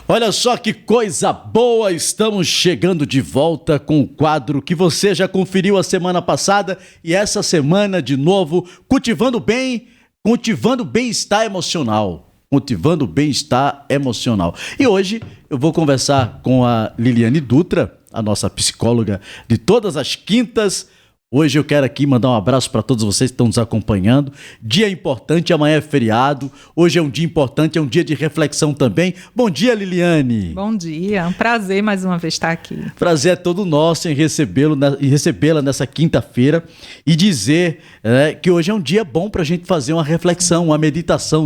Olha só que coisa boa, estamos chegando de volta com o quadro que você já conferiu a semana passada e essa semana de novo, cultivando bem-estar emocional. Cultivando bem-estar emocional. E hoje eu vou conversar com a Liliane Dutra, a nossa psicóloga de todas as quintas. Hoje eu quero aqui mandar um abraço para todos vocês que estão nos acompanhando. Dia importante, amanhã é feriado. Hoje é um dia importante, é um dia de reflexão também. Bom dia, Liliane. Bom dia, é um prazer mais uma vez estar aqui. Prazer é todo nosso em recebê-la nessa quinta-feira e dizer que hoje é um dia bom para a gente fazer uma reflexão, uma meditação,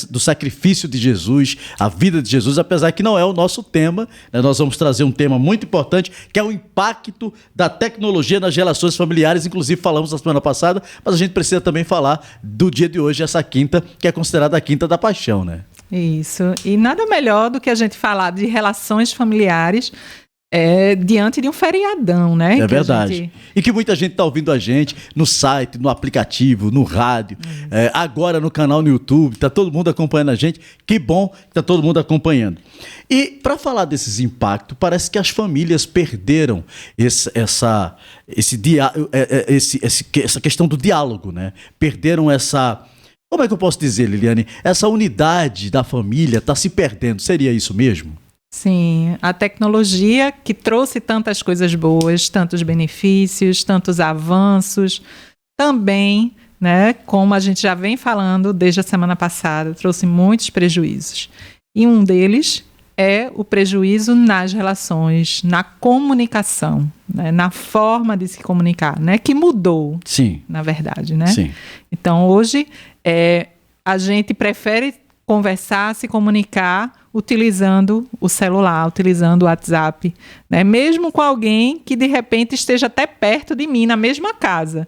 do sacrifício de Jesus, a vida de Jesus, apesar que não é o nosso tema. Nós vamos trazer um tema muito importante, que é o impacto da tecnologia nas relações familiares, inclusive falamos na semana passada, mas a gente precisa também falar do dia de hoje, essa quinta, que é considerada a quinta da paixão, né? Isso, e nada melhor do que a gente falar de relações familiares diante de um feriadão, né? É verdade. E que muita gente está ouvindo a gente no site, no aplicativo, no rádio, agora no canal no YouTube, está todo mundo acompanhando a gente. Que bom que está todo mundo acompanhando. E para falar desses impactos, parece que as famílias perderam essa questão do diálogo, né? Perderam essa... Como é que eu posso dizer, Liliane? Essa unidade da família está se perdendo. Seria isso mesmo? Sim, a tecnologia que trouxe tantas coisas boas, tantos benefícios, tantos avanços, também, né, como a gente já vem falando desde a semana passada, trouxe muitos prejuízos. E um deles é o prejuízo nas relações, na comunicação, né, na forma de se comunicar, né, que mudou, sim, na verdade, né? Sim. Então, hoje, a gente prefere conversar, se comunicar utilizando o celular, utilizando o WhatsApp, né? Mesmo com alguém que de repente esteja até perto de mim, na mesma casa,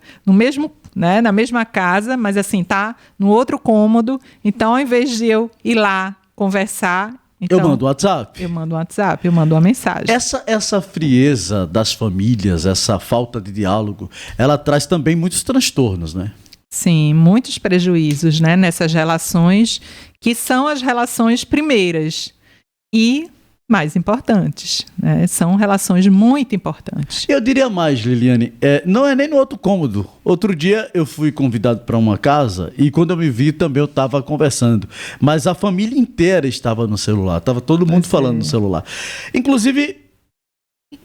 na mesma casa, mas assim, tá no outro cômodo. Então, ao invés de eu ir lá conversar, então, eu mando o WhatsApp. Eu mando o WhatsApp, eu mando uma mensagem. Essa frieza das famílias, essa falta de diálogo, ela traz também muitos transtornos, né? Sim, muitos prejuízos, né, nessas relações que são as relações primeiras e mais importantes, né? São relações muito importantes. Eu diria mais, Liliane, não é nem no outro cômodo. Outro dia eu fui convidado para uma casa e quando eu me vi também eu estava conversando, mas a família inteira estava no celular, estava todo mundo falando no celular. Inclusive,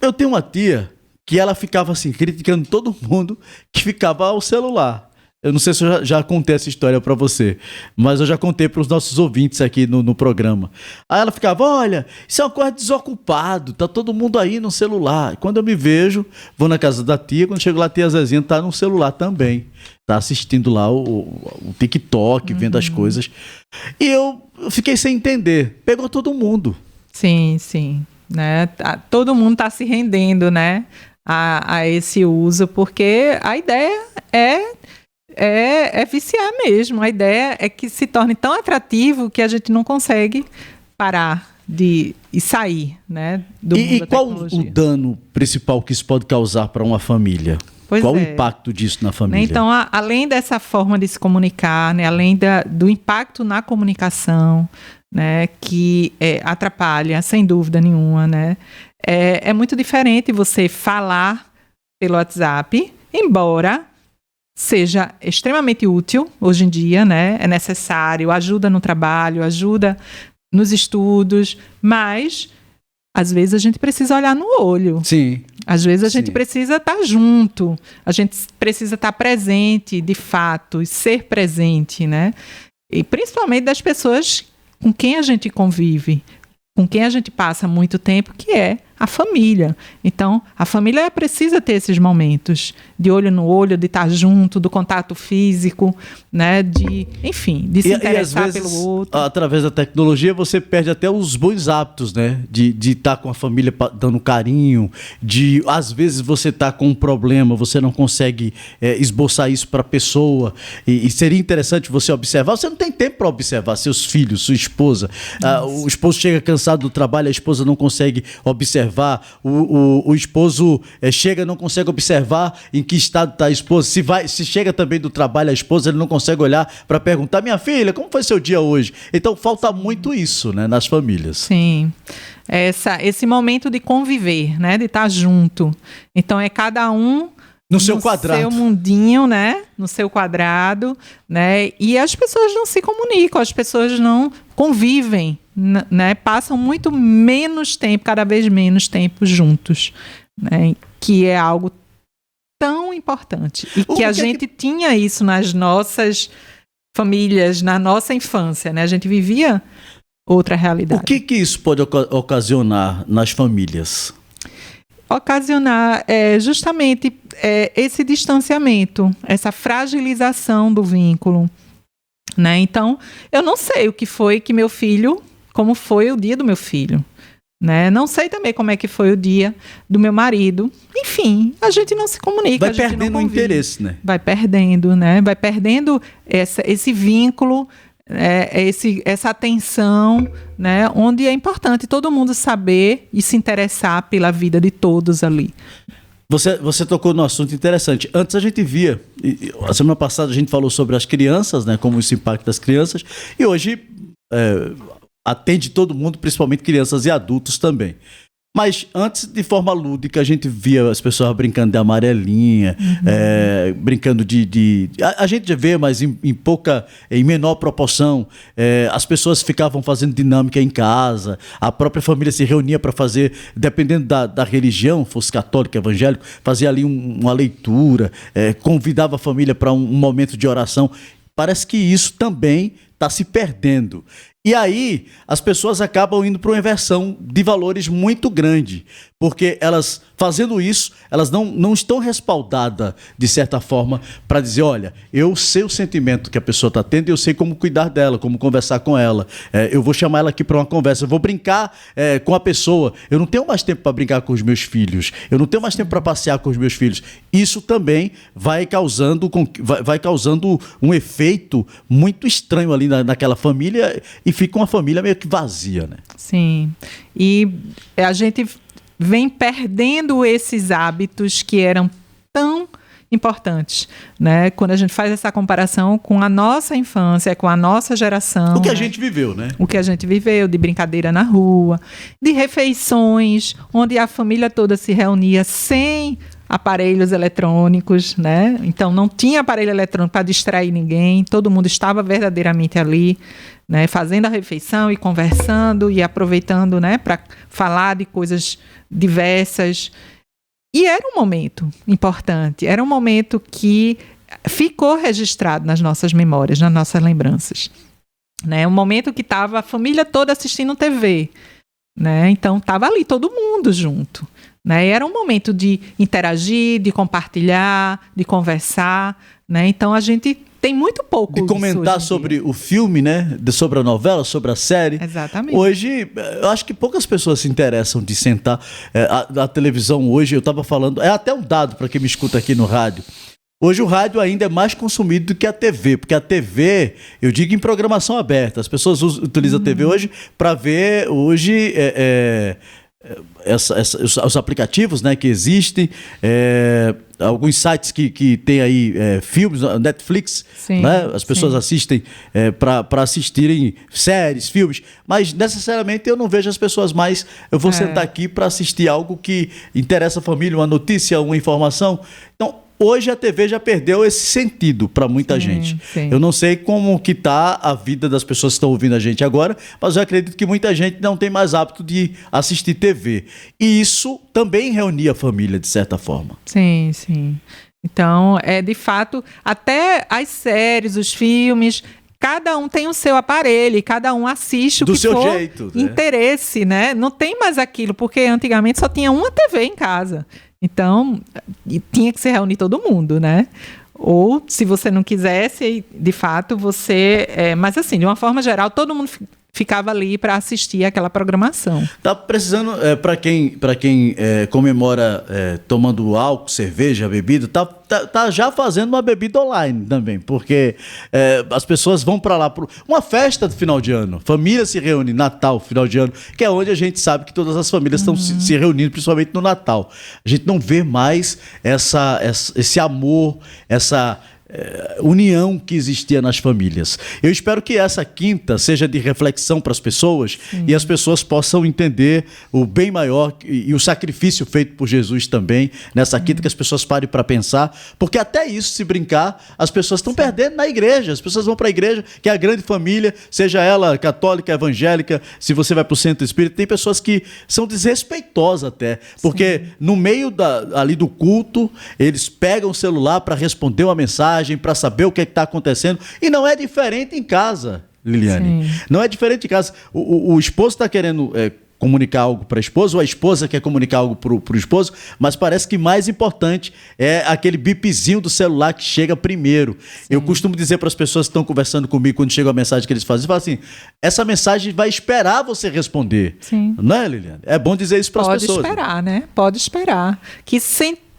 eu tenho uma tia que ela ficava assim, criticando todo mundo que ficava ao celular. Eu não sei se eu já contei essa história para você, mas eu já contei para os nossos ouvintes aqui no programa. Aí ela ficava, olha, isso é uma coisa desocupado, tá todo mundo aí no celular. E quando eu me vejo, vou na casa da tia, quando chego lá a tia Zezinha tá no celular também. Tá assistindo lá o TikTok, vendo as coisas. E eu fiquei sem entender, pegou todo mundo. Sim, sim. Né? Todo mundo tá se rendendo, né, a esse uso, porque a ideia é viciar mesmo. A ideia é que se torne tão atrativo que a gente não consegue parar e sair, né, do mundo da tecnologia. E qual o dano principal que isso pode causar para uma família? Qual o impacto disso na família? Então, além dessa forma de se comunicar, né, além do impacto na comunicação, né, que atrapalha, sem dúvida nenhuma, né, é muito diferente você falar pelo WhatsApp, embora seja extremamente útil hoje em dia, né? É necessário, ajuda no trabalho, ajuda nos estudos, mas às vezes a gente precisa olhar no olho. Sim. Às vezes a gente precisa estar junto, a gente precisa estar presente, de fato, e ser presente, né? E principalmente das pessoas com quem a gente convive, com quem a gente passa muito tempo, que é a família. Então, a família precisa ter esses momentos de olho no olho, de estar junto, do contato físico, né? De se interessar às vezes, pelo outro. Através da tecnologia, você perde até os bons hábitos, né? De estar com a família dando carinho, às vezes você está com um problema, você não consegue esboçar isso para a pessoa, e seria interessante você observar. Você não tem tempo para observar seus filhos, sua esposa. O esposo chega cansado do trabalho, a esposa não consegue observar, o esposo chega e não consegue observar em que estado está a esposa, se chega também do trabalho a esposa, ele não consegue olhar para perguntar, minha filha, como foi seu dia hoje? Então falta muito isso, né, nas famílias. Sim, esse momento de conviver, né, de estar junto. Então é cada um no seu quadrado, no seu mundinho, né, no seu quadrado, né, e as pessoas não se comunicam, as pessoas não convivem, né, passam muito menos tempo, cada vez menos tempo juntos, né, que é algo tão importante e que a gente tinha isso nas nossas famílias, na nossa infância, né, a gente vivia outra realidade. O que isso pode ocasionar nas famílias? Ocasionar justamente esse distanciamento, essa fragilização do vínculo, né? Então, eu não sei o que foi que meu filho, como foi o dia do meu filho, né? Não sei também como é que foi o dia do meu marido. Enfim, a gente não se comunica. Vai perdendo o interesse, né? Vai perdendo, né? Vai perdendo esse vínculo, essa atenção, né? Onde é importante todo mundo saber e se interessar pela vida de todos ali. Você tocou num assunto interessante. Antes a gente via, a semana passada a gente falou sobre as crianças, né, como isso impacta as crianças, e hoje atende todo mundo, principalmente crianças e adultos também. Mas antes, de forma lúdica, a gente via as pessoas brincando de amarelinha, brincando a gente já vê, mas em menor proporção. As pessoas ficavam fazendo dinâmica em casa, a própria família se reunia para fazer, dependendo da religião, fosse católico, evangélico, fazia ali uma leitura, convidava a família para um momento de oração. Parece que isso também está se perdendo. E aí, as pessoas acabam indo para uma inversão de valores muito grande, porque elas, fazendo isso, elas não estão respaldadas, de certa forma, para dizer, olha, eu sei o sentimento que a pessoa está tendo e eu sei como cuidar dela, como conversar com ela. Eu vou chamar ela aqui para uma conversa, eu vou brincar com a pessoa. Eu não tenho mais tempo para brincar com os meus filhos, eu não tenho mais tempo para passear com os meus filhos. Isso também vai causando um efeito muito estranho ali naquela família e fica uma família meio que vazia, né? Sim. E a gente vem perdendo esses hábitos que eram tão importantes, né? Quando a gente faz essa comparação com a nossa infância, com a nossa geração. O que a gente viveu, né? O que a gente viveu, de brincadeira na rua, de refeições, onde a família toda se reunia sem aparelhos eletrônicos, né? Então não tinha aparelho eletrônico para distrair ninguém, todo mundo estava verdadeiramente ali, né? Fazendo a refeição e conversando e aproveitando, né? Para falar de coisas diversas. E era um momento importante, era um momento que ficou registrado nas nossas memórias, nas nossas lembranças, né? Um momento que estava a família toda assistindo TV, né? Então estava ali todo mundo junto, né? Era um momento de interagir, de compartilhar, de conversar, né? Então a gente tem muito pouco de comentar sobre o filme, né? Sobre a novela, sobre a série. Exatamente. Hoje, eu acho que poucas pessoas se interessam de sentar. A televisão hoje, eu estava falando, é até um dado para quem me escuta aqui no rádio. Hoje o rádio ainda é mais consumido do que a TV, porque a TV, eu digo em programação aberta, as pessoas utilizam a TV hoje para ver os aplicativos, né, que existem, alguns sites que tem aí filmes, Netflix, sim, né, as pessoas sim. assistem para assistirem séries, filmes, mas necessariamente eu não vejo as pessoas mais, eu vou sentar aqui para assistir algo que interessa a família, uma notícia, uma informação. Então, hoje a TV já perdeu esse sentido para muita gente. Sim. Eu não sei como que está a vida das pessoas que estão ouvindo a gente agora, mas eu acredito que muita gente não tem mais hábito de assistir TV. E isso também reunia a família, de certa forma. Sim, sim. Então, de fato, até as séries, os filmes, cada um tem o seu aparelho, cada um assiste o do que seu for jeito, interesse, né? Não tem mais aquilo, porque antigamente só tinha uma TV em casa. Então, tinha que se reunir todo mundo, né? Ou, se você não quisesse, de fato, você... mas assim, de uma forma geral, todo mundo ficava ali para assistir aquela programação. Tá precisando, para quem comemora tomando álcool, cerveja, bebida, tá já fazendo uma bebida online também, porque as pessoas vão para lá para uma festa do final de ano, família se reúne, Natal, final de ano, que é onde a gente sabe que todas as famílias estão se reunindo, principalmente no Natal. A gente não vê mais esse amor, essa união que existia nas famílias. Eu espero que essa quinta seja de reflexão para as pessoas e as pessoas possam entender o bem maior e o sacrifício feito por Jesus também nessa quinta, que as pessoas parem para pensar, porque até isso, se brincar, as pessoas estão perdendo na igreja. As pessoas vão para a igreja, que é a grande família, seja ela católica, evangélica, se você vai para o centro espírita, tem pessoas que são desrespeitosas até, porque no meio ali do culto, eles pegam o celular para responder uma mensagem, para saber o que está acontecendo. E não é diferente em casa, Liliane. Sim. Não é diferente em casa. O esposo está querendo comunicar algo para a esposa, ou a esposa quer comunicar algo para o esposo, mas parece que mais importante é aquele bipzinho do celular que chega primeiro. Sim. Eu costumo dizer para as pessoas que estão conversando comigo, quando chega a mensagem que eles fazem, eu falo assim, essa mensagem vai esperar você responder. Sim. Não é, Liliane? É bom dizer isso para as pessoas. Pode esperar, né? Pode esperar. Que sentimento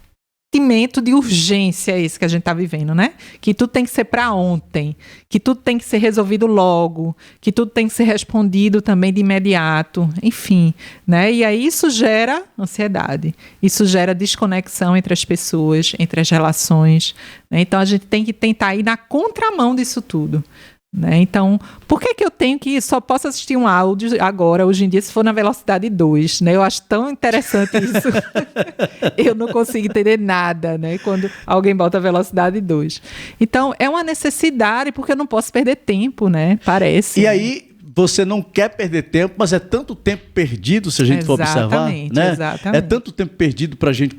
de urgência esse que a gente está vivendo, né? Que tudo tem que ser para ontem, que tudo tem que ser resolvido logo, que tudo tem que ser respondido também de imediato, enfim, né? E aí isso gera ansiedade, isso gera desconexão entre as pessoas, entre as relações, né? Então a gente tem que tentar ir na contramão disso tudo. Né? Então, por que eu tenho que só posso assistir um áudio agora, hoje em dia, se for na velocidade 2? Né? Eu acho tão interessante isso. Eu não consigo entender nada, né? Quando alguém bota a velocidade 2. Então, é uma necessidade, porque eu não posso perder tempo, né? Parece. E aí, você não quer perder tempo, mas é tanto tempo perdido, se a gente for observar. Né? Exatamente. É tanto tempo perdido para a gente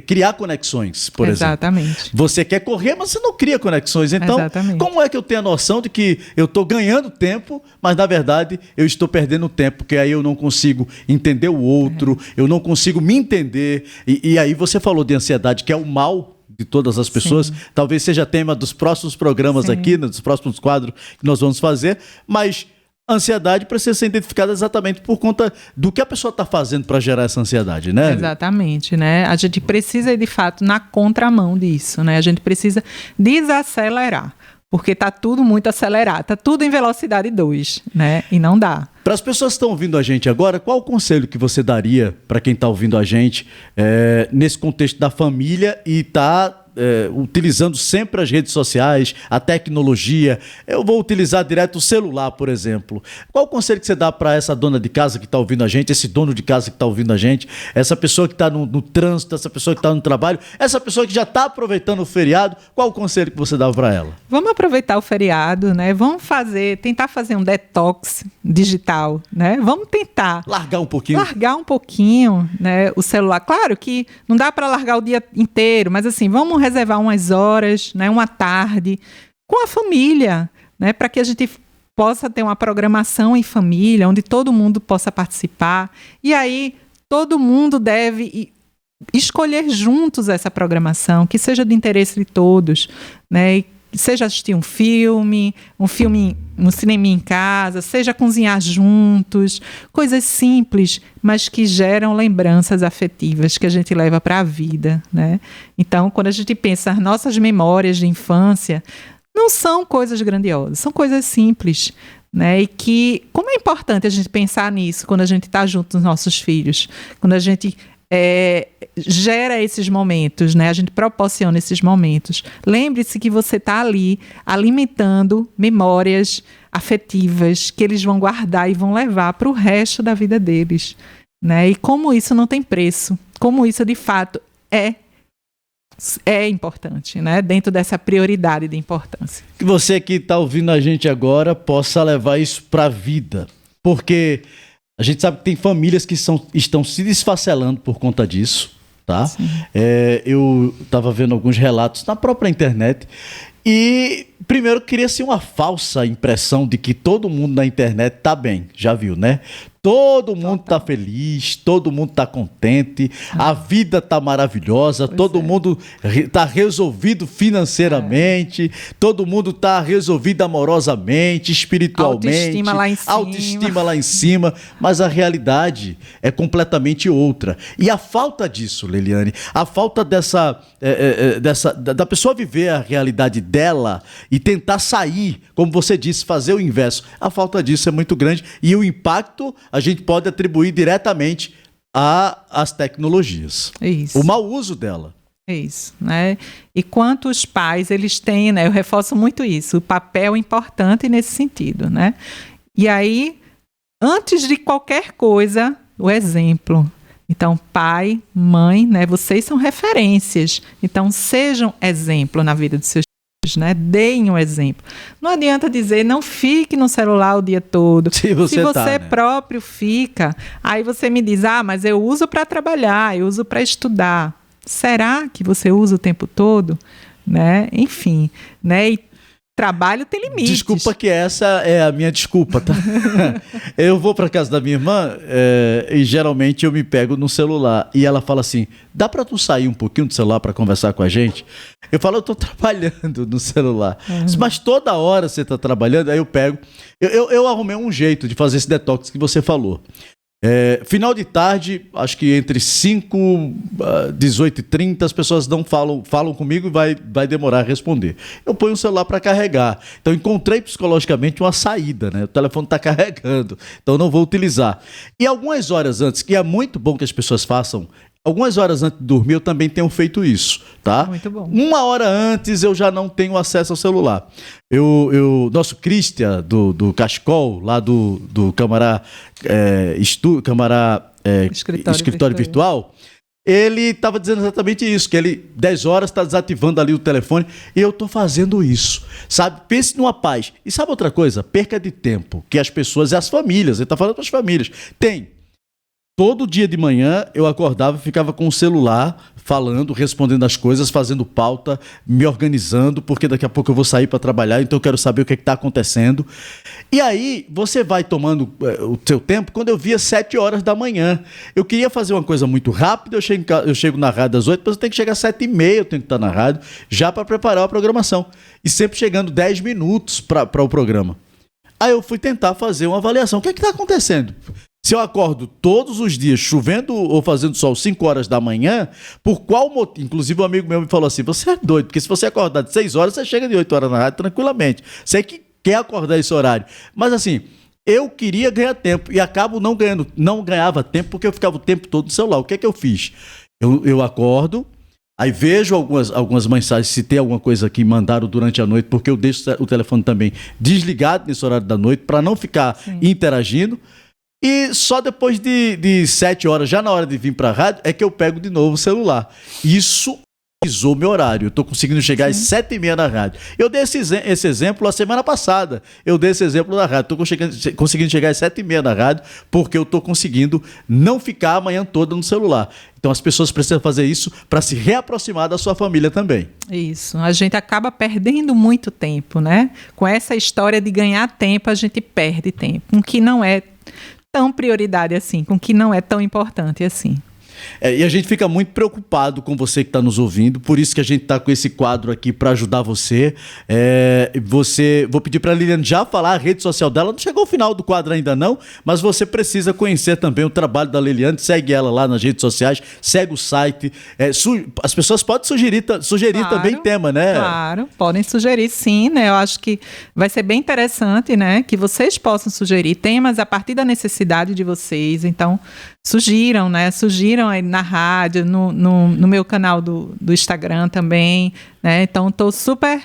criar conexões, por exemplo. Exatamente. Você quer correr, mas você não cria conexões. Então, como é que eu tenho a noção de que eu estou ganhando tempo, mas na verdade eu estou perdendo tempo, porque aí eu não consigo entender o outro, eu não consigo me entender. E aí você falou de ansiedade, que é o mal de todas as pessoas. Sim. Talvez seja tema dos próximos programas aqui, dos próximos quadros que nós vamos fazer, mas a ansiedade precisa ser identificada exatamente por conta do que a pessoa está fazendo para gerar essa ansiedade, né? Exatamente, né? A gente precisa ir, de fato, na contramão disso, né? A gente precisa desacelerar, porque está tudo muito acelerado, está tudo em velocidade 2, né? E não dá. Para as pessoas que estão ouvindo a gente agora, qual o conselho que você daria para quem está ouvindo a gente nesse contexto da família e está utilizando sempre as redes sociais, a tecnologia? Eu vou utilizar direto o celular, por exemplo. Qual o conselho que você dá para essa dona de casa que está ouvindo a gente, esse dono de casa que está ouvindo a gente, essa pessoa que está no trânsito, essa pessoa que está no trabalho, essa pessoa que já está aproveitando o feriado? Qual o conselho que você dá para ela? Vamos aproveitar o feriado, né? Vamos tentar fazer um detox digital, né? Vamos tentar largar um pouquinho, né? O celular. Claro que não dá para largar o dia inteiro, mas assim, vamos reservar umas horas, né, uma tarde com a família, né, para que a gente possa ter uma programação em família, onde todo mundo possa participar. E aí todo mundo deve escolher juntos essa programação, que seja de interesse de todos, né, seja assistir um filme no cinema em casa, seja cozinhar juntos, coisas simples, mas que geram lembranças afetivas que a gente leva para a vida, né? Então, quando a gente pensa nas nossas memórias de infância, não são coisas grandiosas, são coisas simples, né? E que, como é importante a gente pensar nisso quando a gente está junto dos nossos filhos, quando a gente gera esses momentos, né? A gente proporciona esses momentos. Lembre-se que você está ali alimentando memórias afetivas que eles vão guardar e vão levar para o resto da vida deles, né? E como isso não tem preço, como isso de fato é importante, né? Dentro dessa prioridade de importância. Que você que está ouvindo a gente agora possa levar isso para a vida, porque a gente sabe que tem famílias que estão se desfacelando por conta disso, tá? Eu estava vendo alguns relatos na própria internet E primeiro cria-se uma falsa impressão de que todo mundo na internet tá bem, já viu, né? Todo mundo tá feliz, todo mundo tá contente, a vida tá maravilhosa, todo mundo tá resolvido financeiramente, todo mundo tá resolvido amorosamente, espiritualmente, autoestima lá em cima, mas a realidade é completamente outra. E a falta disso, Leliane, a falta da pessoa viver a realidade dela e tentar sair, como você disse, fazer o inverso, a falta disso é muito grande e o impacto a gente pode atribuir diretamente às tecnologias. Isso. O mau uso dela. Isso, né? E quantos pais eles têm, né? Eu reforço muito isso, o papel importante nesse sentido, né? E aí, antes de qualquer coisa, o exemplo. Então, pai, mãe, né? Vocês são referências. Então, sejam exemplo na vida dos seus filhos, né? Deem um exemplo. Não adianta dizer, não fique no celular o dia todo. Se você né? próprio fica, aí você me diz, mas eu uso para trabalhar, eu uso para estudar. Será que você usa o tempo todo? Né? Enfim, né? E trabalho tem limites. Desculpa que essa é a minha desculpa, tá? Eu vou para casa da minha irmã e geralmente eu me pego no celular e ela fala assim, dá para tu sair um pouquinho do celular para conversar com a gente? Eu falo, eu tô trabalhando no celular. Mas toda hora você tá trabalhando, aí eu pego. Eu arrumei um jeito de fazer esse detox que você falou. Final de tarde, acho que entre 5 e 18h30, as pessoas não falam comigo e vai demorar a responder. Eu ponho o celular para carregar. Então, encontrei psicologicamente uma saída, né? O telefone está carregando, então não vou utilizar. E algumas horas antes, que é muito bom que as pessoas façam, algumas horas antes de dormir eu também tenho feito isso, tá? Muito bom. 1 hora antes eu já não tenho acesso ao celular. Nosso Christian do Cachecol, lá do Camará Escritório Virtual, ele estava dizendo exatamente isso, que ele 10 horas está desativando ali o telefone e eu estou fazendo isso, sabe? Pense numa paz. E sabe outra coisa? Perca de tempo, que as pessoas e as famílias, ele está falando para as famílias, todo dia de manhã eu acordava e ficava com o celular falando, respondendo as coisas, fazendo pauta, me organizando, porque daqui a pouco eu vou sair para trabalhar, então eu quero saber o que está acontecendo. E aí você vai tomando o seu tempo. Quando eu via 7 horas da manhã, eu queria fazer uma coisa muito rápida, eu chego na rádio às 8, mas eu tenho que chegar às 7h30, eu tenho que estar na rádio, já para preparar a programação. E sempre chegando 10 minutos para o programa. Aí eu fui tentar fazer uma avaliação. O que está acontecendo? Se eu acordo todos os dias chovendo ou fazendo sol 5 horas da manhã, por qual motivo? Inclusive um amigo meu me falou assim, você é doido, porque se você acordar de 6 horas, você chega de 8 horas na rádio tranquilamente. Você que quer acordar esse horário. Mas assim, eu queria ganhar tempo e acabo não ganhava tempo porque eu ficava o tempo todo no celular. O que é que eu fiz? Eu acordo, aí vejo algumas mensagens, se tem alguma coisa que mandaram durante a noite, porque eu deixo o telefone também desligado nesse horário da noite para não ficar interagindo. E só depois de 7 horas, já na hora de vir para a rádio, é que eu pego de novo o celular. Isso organizou meu horário. Eu estou conseguindo chegar às 7h30 na rádio. Eu dei esse exemplo a semana passada. Eu dei esse exemplo na rádio. Estou conseguindo chegar às 7h30 na rádio porque eu estou conseguindo não ficar a manhã toda no celular. Então as pessoas precisam fazer isso para se reaproximar da sua família também. Isso. A gente acaba perdendo muito tempo, né? Com essa história de ganhar tempo, a gente perde tempo. Com que não é tão prioridade assim, com que não é tão importante assim. E a gente fica muito preocupado com você que está nos ouvindo, por isso que a gente está com esse quadro aqui para ajudar você. Vou pedir para a Liliane já falar a rede social dela, não chegou ao final do quadro ainda não, mas você precisa conhecer também o trabalho da Liliane, segue ela lá nas redes sociais, segue o site, as pessoas podem sugerir claro, também tema, né? Claro, podem sugerir sim, né? Eu acho que vai ser bem interessante, né? Que vocês possam sugerir temas a partir da necessidade de vocês, então sugiram, né? Sugiram aí na rádio, no meu canal do Instagram também, né? Então, estou super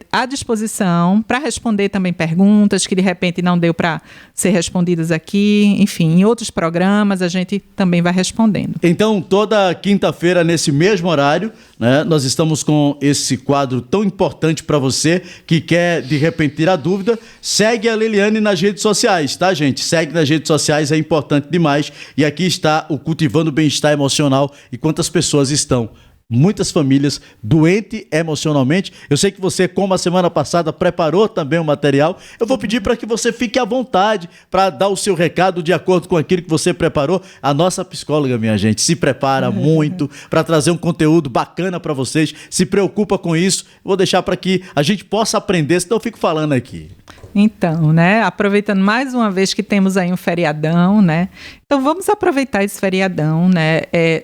à disposição para responder também perguntas que de repente não deu para ser respondidas aqui. Enfim, em outros programas a gente também vai respondendo. Então, toda quinta-feira, nesse mesmo horário, né, nós estamos com esse quadro tão importante para você que quer de repente tirar dúvida. Segue a Liliane nas redes sociais, tá, gente? Segue nas redes sociais, é importante demais. E aqui está o Cultivando Bem-Estar Emocional e quantas pessoas estão muitas famílias doentes emocionalmente. Eu sei que você, como a semana passada, preparou também o material. Eu vou pedir para que você fique à vontade para dar o seu recado de acordo com aquilo que você preparou. A nossa psicóloga, minha gente, se prepara muito para trazer um conteúdo bacana para vocês, se preocupa com isso. Vou deixar para que a gente possa aprender, senão eu fico falando aqui. Então, né, aproveitando mais uma vez que temos aí um feriadão, né, então vamos aproveitar esse feriadão, né,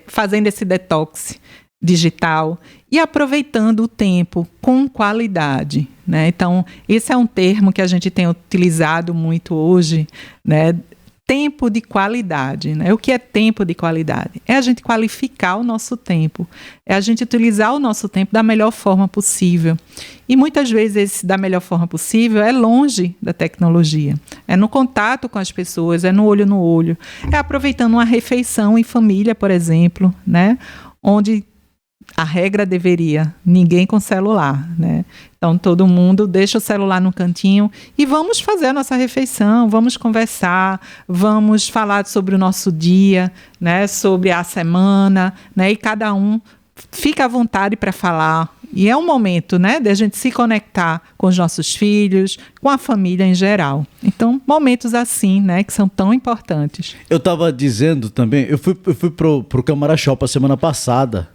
fazendo esse detox digital e aproveitando o tempo com qualidade, né? Então, esse é um termo que a gente tem utilizado muito hoje, né? Tempo de qualidade, né? O que é tempo de qualidade? É a gente qualificar o nosso tempo, é a gente utilizar o nosso tempo da melhor forma possível. E muitas vezes esse da melhor forma possível é longe da tecnologia, é no contato com as pessoas, é no olho, é aproveitando uma refeição em família, por exemplo, né? Onde a regra deveria, ninguém com celular, né? Então, todo mundo deixa o celular no cantinho e vamos fazer a nossa refeição, vamos conversar, vamos falar sobre o nosso dia, né? Sobre a semana, né? E cada um fica à vontade para falar. E é um momento, né, de a gente se conectar com os nossos filhos, com a família em geral. Então, momentos assim, né, que são tão importantes. Eu estava dizendo também, eu fui pro Camara Shop a semana passada,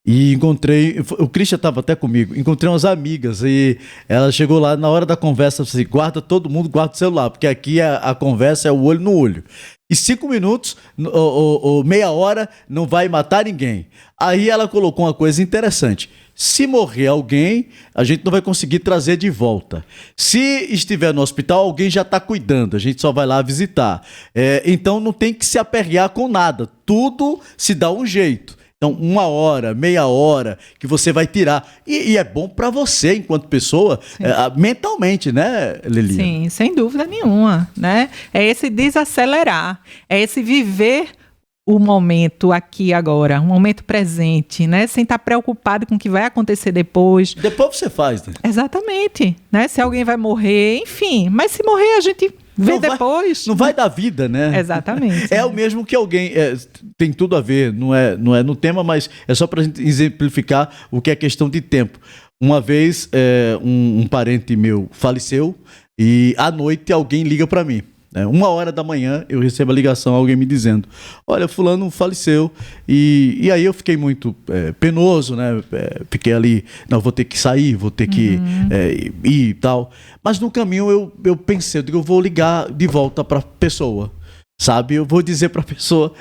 e encontrei, o Christian estava até comigo, encontrei umas amigas e ela chegou lá na hora da conversa, assim, todo mundo guarda o celular, porque aqui a conversa é o olho no olho. E 5 minutos, ou meia hora, não vai matar ninguém. Aí ela colocou uma coisa interessante. Se morrer alguém, a gente não vai conseguir trazer de volta. Se estiver no hospital, alguém já está cuidando, a gente só vai lá visitar. Então não tem que se aperrear com nada, tudo se dá um jeito. Então, 1 hora, meia hora que você vai tirar. E é bom para você, enquanto pessoa, mentalmente, né, Lilian? Sim, sem dúvida nenhuma, né? É esse desacelerar, é esse viver o momento aqui agora, um momento presente, né? Sem estar preocupado com o que vai acontecer depois. Depois você faz, né? Exatamente, né? Se alguém vai morrer, enfim. Mas se morrer, a gente vê depois. Não vai dar vida, né? Exatamente. É o mesmo que alguém... tem tudo a ver, não é no tema, mas é só para a gente exemplificar o que é questão de tempo. Uma vez, um parente meu faleceu e à noite alguém liga para mim. 1 hora da manhã eu recebo a ligação, alguém me dizendo: olha, fulano faleceu. E aí eu fiquei muito penoso, né? Fiquei ali, não, vou ter que sair, vou ter que ir e tal. Mas no caminho eu pensei, eu vou ligar de volta para a pessoa. Sabe, eu vou dizer para a pessoa,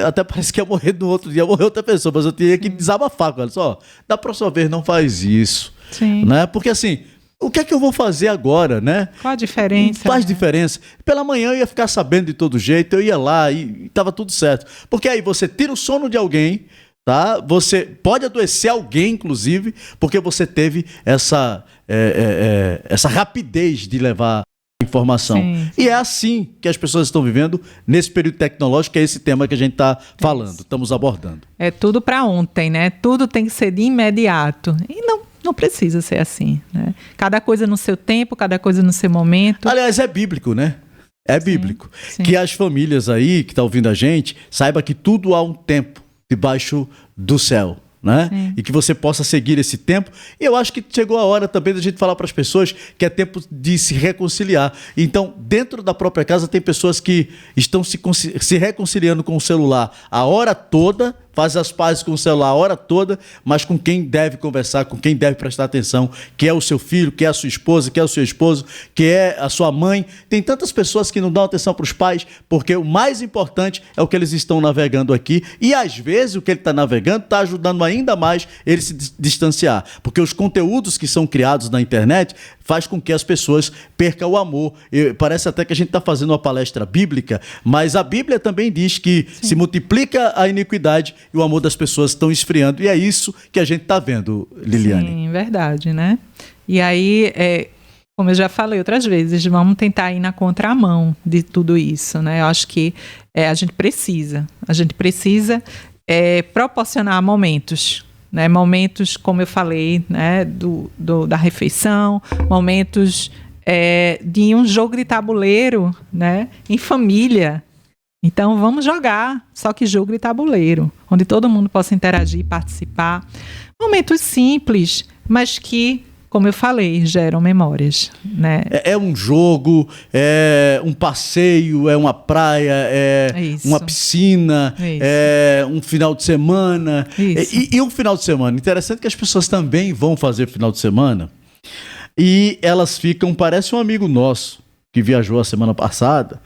até parece que ia morrer no outro dia, morreu outra pessoa, mas eu tinha que desabafar com ela. Só, da próxima vez não faz isso. Sim. Né? Porque assim, o que é que eu vou fazer agora, né? Qual a diferença? Faz diferença. Pela manhã eu ia ficar sabendo de todo jeito, eu ia lá e tava tudo certo. Porque aí você tira o sono de alguém, tá? Você pode adoecer alguém, inclusive, porque você teve essa rapidez de levar informação. Sim. E é assim que as pessoas estão vivendo nesse período tecnológico, que é esse tema que a gente está falando, estamos abordando. É tudo para ontem, né? Tudo tem que ser de imediato. E não precisa ser assim, né? Cada coisa no seu tempo, cada coisa no seu momento. Aliás, é bíblico, né? É bíblico. Sim. Que as famílias aí que estão ouvindo a gente saiba que tudo há um tempo debaixo do céu. Né? E que você possa seguir esse tempo. E eu acho que chegou a hora também da gente falar para as pessoas que é tempo de se reconciliar. Então, dentro da própria casa tem pessoas que estão se reconciliando com o celular a hora toda, faz as pazes com o celular a hora toda, mas com quem deve conversar, com quem deve prestar atenção, que é o seu filho, que é a sua esposa, que é o seu esposo, que é a sua mãe. Tem tantas pessoas que não dão atenção para os pais, porque o mais importante é o que eles estão navegando aqui, e às vezes o que ele está navegando está ajudando ainda mais ele se distanciar, porque os conteúdos que são criados na internet faz com que as pessoas percam o amor. Parece até que a gente está fazendo uma palestra bíblica, mas a Bíblia também diz que se multiplica a iniquidade e o amor das pessoas estão esfriando. E é isso que a gente está vendo, Liliane. Sim, verdade, né? E aí, como eu já falei outras vezes, vamos tentar ir na contramão de tudo isso, né? Eu acho que a gente precisa proporcionar momentos, né? Momentos, como eu falei, né? Da refeição, momentos de um jogo de tabuleiro, né? Em família, Então vamos jogar, só que jogo de tabuleiro, onde todo mundo possa interagir, participar. Momentos simples, mas que, como eu falei, geram memórias, né? É um jogo, é um passeio, é uma praia, é Isso. uma piscina, Isso. é um final de semana. Isso. E um final de semana? Interessante que as pessoas também vão fazer final de semana e elas ficam, parece um amigo nosso que viajou a semana passada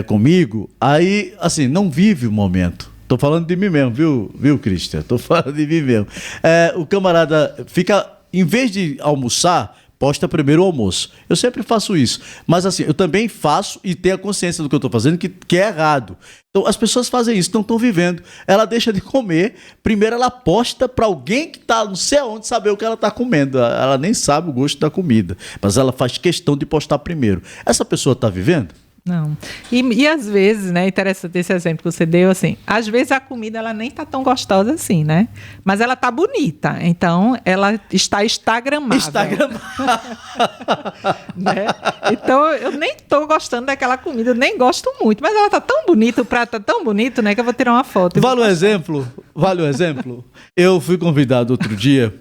comigo, aí, assim, não vive o momento. Tô falando de mim mesmo, viu, Christian? Tô falando de mim mesmo. O camarada fica, em vez de almoçar, posta primeiro o almoço. Eu sempre faço isso. Mas assim, eu também faço e tenho a consciência do que eu estou fazendo, que é errado. Então as pessoas fazem isso, não estão vivendo. Ela deixa de comer, primeiro ela posta para alguém que está não sei aonde saber o que ela está comendo. Ela nem sabe o gosto da comida, mas ela faz questão de postar primeiro. Essa pessoa está vivendo? Não. E às vezes, né, interessante esse exemplo que você deu, assim, às vezes a comida ela nem tá tão gostosa assim, né? Mas ela tá bonita, então ela está instagramável. Né? Então eu nem tô gostando daquela comida, eu nem gosto muito, mas ela tá tão bonita, o prato tá tão bonito, né, que eu vou tirar uma foto. Vale um exemplo? Vale um exemplo? Eu fui convidado outro dia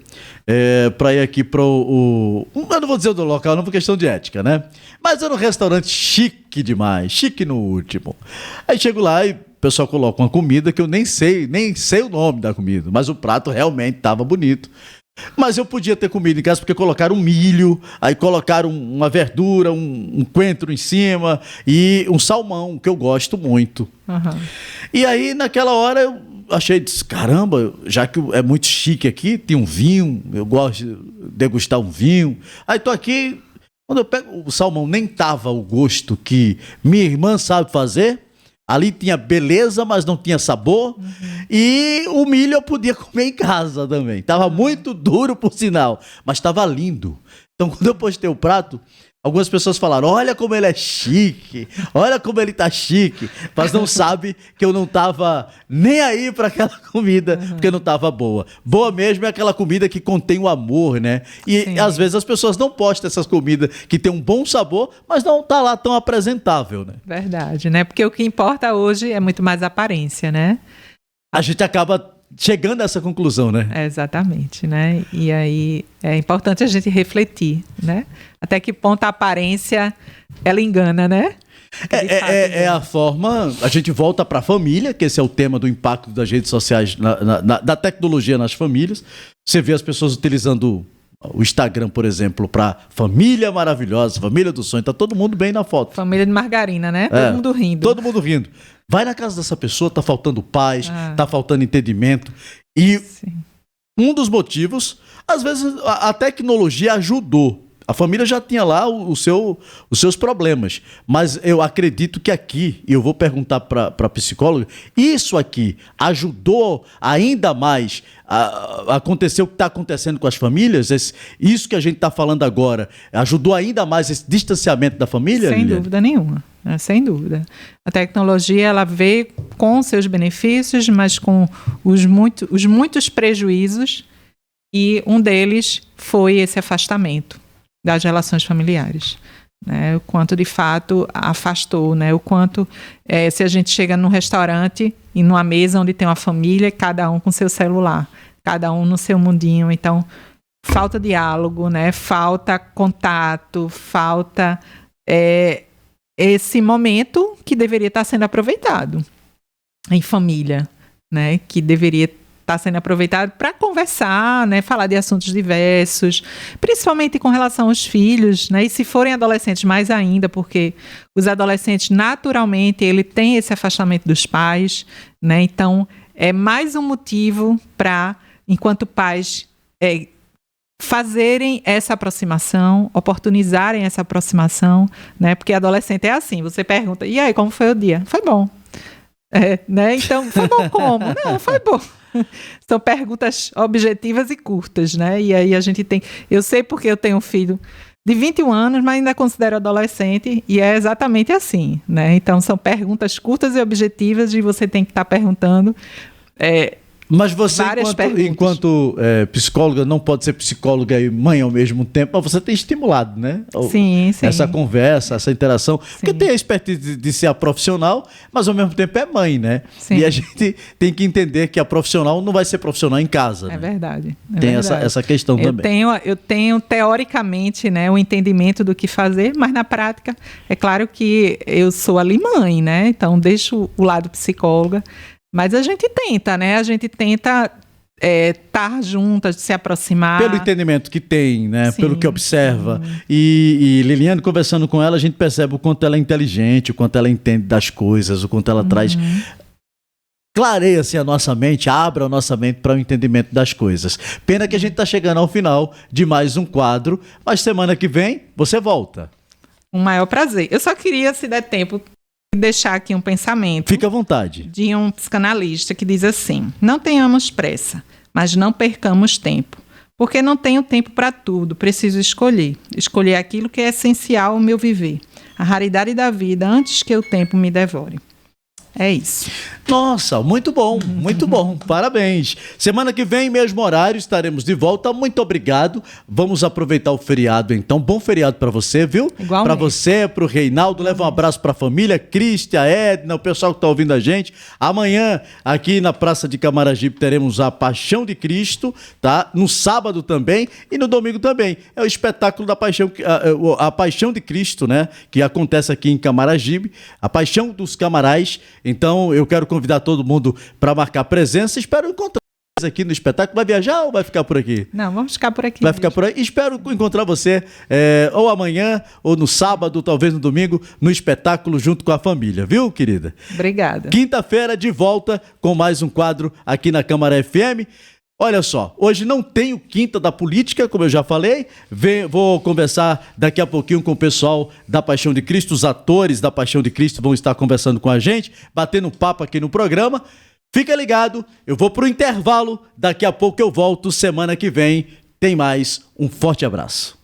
para ir aqui para o... Eu não vou dizer o do local, não por questão de ética, né? Mas era um restaurante chique demais, chique no último. Aí chego lá e o pessoal coloca uma comida que eu nem sei o nome da comida, mas o prato realmente estava bonito. Mas eu podia ter comido em casa porque colocaram um milho, aí colocaram uma verdura, um coentro em cima e um salmão, que eu gosto muito. Uhum. E aí, naquela hora, eu achei, caramba, já que é muito chique aqui, tem um vinho, eu gosto de degustar um vinho. Aí tô aqui, quando eu pego o salmão, nem tava o gosto que minha irmã sabe fazer. Ali tinha beleza, mas não tinha sabor. Uhum. E o milho eu podia comer em casa também. Tava muito duro, por sinal, mas tava lindo. Então, quando eu postei o prato, algumas pessoas falaram, olha como ele é chique, olha como ele tá chique, mas não sabe que eu não tava nem aí para aquela comida, porque não tava boa. Boa mesmo é aquela comida que contém o amor, né? E sim, às vezes as pessoas não postam essas comidas que tem um bom sabor, mas não tá lá tão apresentável, né? Verdade, né? Porque o que importa hoje é muito mais a aparência, né? A gente acaba chegando a essa conclusão, né? Exatamente, né? E aí é importante a gente refletir, né? Até que ponto a aparência, ela engana, né? É a forma... A gente volta para a família, que esse é o tema do impacto das redes sociais, da tecnologia nas famílias. Você vê as pessoas utilizando o Instagram, por exemplo, para família maravilhosa, família do sonho. Tá todo mundo bem na foto. Família de margarina, né? Todo mundo rindo. Todo mundo rindo. Vai na casa dessa pessoa, tá faltando paz, tá faltando entendimento. E sim, um dos motivos, às vezes a tecnologia ajudou. A família já tinha lá os seus problemas. Mas eu acredito que aqui, e eu vou perguntar para a psicóloga, isso aqui ajudou ainda mais a acontecer o que está acontecendo com as famílias? Isso que a gente está falando agora, ajudou ainda mais esse distanciamento da família? Sem dúvida nenhuma. Sem dúvida. A tecnologia ela veio com seus benefícios, mas com os muitos prejuízos, e um deles foi esse afastamento das relações familiares, né? O quanto de fato afastou, né? O quanto se a gente chega num restaurante e numa mesa onde tem uma família, cada um com seu celular, cada um no seu mundinho, então falta diálogo, né? Falta contato, falta esse momento que deveria estar sendo aproveitado em família, né? Que deveria estar sendo aproveitado para conversar, né? Falar de assuntos diversos, principalmente com relação aos filhos, né? E se forem adolescentes, mais ainda, porque os adolescentes, naturalmente, ele tem esse afastamento dos pais, né? Então, é mais um motivo para, enquanto pais, fazerem essa aproximação, oportunizarem essa aproximação, né? Porque adolescente é assim, você pergunta, e aí, como foi o dia? Foi bom. Né? Então, foi bom como? Não, foi bom. São perguntas objetivas e curtas, né? E aí a gente tem... Eu sei porque eu tenho um filho de 21 anos, mas ainda considero adolescente, e é exatamente assim, né? Então, são perguntas curtas e objetivas, e você tem que estar perguntando Mas você, Várias enquanto psicóloga, não pode ser psicóloga e mãe ao mesmo tempo, mas você tem estimulado, né? Sim, sim. Essa conversa, essa interação. Sim. Porque tem a expertise de ser a profissional, mas ao mesmo tempo é mãe, né? Sim. E a gente tem que entender que a profissional não vai ser profissional em casa. É né? verdade. Tem essa questão também. Eu tenho teoricamente, né, o entendimento do que fazer, mas na prática, é claro que eu sou ali mãe, né? Então deixo o lado psicóloga. Mas a gente tenta, né? A gente tenta estar juntas, se aproximar. Pelo entendimento que tem, né? Sim, Pelo que observa. E Liliane, conversando com ela, a gente percebe o quanto ela é inteligente, o quanto ela entende das coisas, o quanto ela traz... Clareia-se a nossa mente, abra a nossa mente para o entendimento das coisas. Pena que a gente está chegando ao final de mais um quadro, mas semana que vem você volta. Um maior prazer. Eu só queria, se der tempo, deixar aqui um pensamento. Fique à vontade. De um psicanalista que diz assim: não tenhamos pressa, mas não percamos tempo. Porque não tenho tempo para tudo, preciso escolher. Escolher aquilo que é essencial ao meu viver. A raridade da vida antes que o tempo me devore. É isso. Nossa, muito bom, parabéns. Semana que vem, mesmo horário, estaremos de volta. Muito obrigado. Vamos aproveitar o feriado, então. Bom feriado para você, viu? Igualmente. Para você, para o Reinaldo. Leva um abraço para a família, Cristian, Edna, o pessoal que está ouvindo a gente. Amanhã, aqui na Praça de Camaragibe, teremos a Paixão de Cristo, tá? No sábado também e no domingo também. É o espetáculo da Paixão, a Paixão de Cristo, né? Que acontece aqui em Camaragibe. A Paixão dos Camarais. Então, eu quero convidar todo mundo para marcar presença. Espero encontrar vocês aqui no espetáculo. Vai viajar ou vai ficar por aqui? Não, vamos ficar por aqui. Vai ficar por aí. Espero encontrar você ou amanhã, ou no sábado, talvez no domingo, no espetáculo junto com a família. Viu, querida? Obrigada. Quinta-feira, de volta com mais um quadro aqui na Câmara FM. Olha só, hoje não tenho Quinta da Política, como eu já falei. Vou conversar daqui a pouquinho com o pessoal da Paixão de Cristo. Os atores da Paixão de Cristo vão estar conversando com a gente, batendo papo aqui no programa. Fica ligado, eu vou pro intervalo. Daqui a pouco eu volto, semana que vem tem mais. Um forte abraço.